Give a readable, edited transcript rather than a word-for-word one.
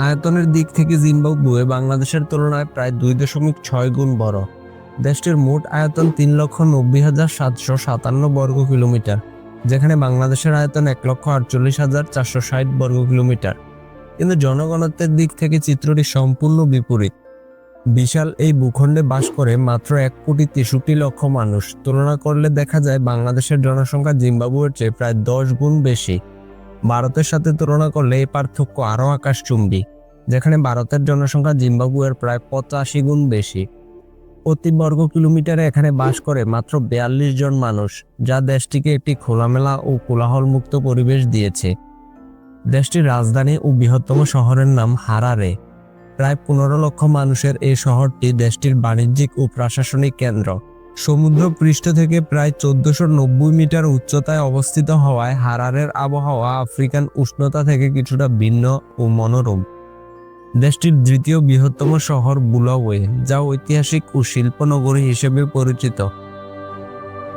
আয়তনের দিক থেকে জিম্বাবুয়ে বাংলাদেশের তুলনায় প্রায় 2.6 গুণ বড়। দেশটির মোট আয়তন 3,90,757 বর্গ কিলোমিটার, যেখানে বাংলাদেশের আয়তন 1,48,460 বর্গ কিলোমিটার। কিন্তু জনঘনত্বের দিক থেকে চিত্রটি সম্পূর্ণ বিপরীত। বিশাল এই ভূখণ্ডে বাস করে মাত্র 1,63,00,000 মানুষ। তুলনা করলে দেখা যায় বাংলাদেশের জনসংখ্যা জিম্বাবুয়ের চেয়ে প্রায় 10 গুণ বেশি। ভারতের সাথে তুলনা করলে এই পার্থক্য আরও আকাশচুম্বী, যেখানে ভারতের জনসংখ্যা জিম্বাবুয়ের প্রায় 85 গুণ বেশি। প্রতি বর্গ কিলোমিটারে এখানে বাস করে মাত্র 42 জন মানুষ, যা দেশটিকে একটি খোলামেলা ও কোলাহলমুক্ত পরিবেশ দিয়েছে। দেশটির রাজধানী ও বৃহত্তম শহরের নাম হারারে। প্রায় 15 লক্ষ মানুষের এই শহরটি দেশটির বাণিজ্যিক ও প্রশাসনিক কেন্দ্র। সমুদ্র পৃষ্ঠ থেকে প্রায় 1490 মিটার উচ্চতায় অবস্থিত হওয়ায় হারারের আবহাওয়া আফ্রিকান উষ্ণতা থেকে কিছুটা ভিন্ন ও মনোরম। দেশটির দ্বিতীয় বৃহত্তম শহর বুলাওয়ে, যা ঐতিহাসিক ও শিল্প নগরী হিসেবে পরিচিত।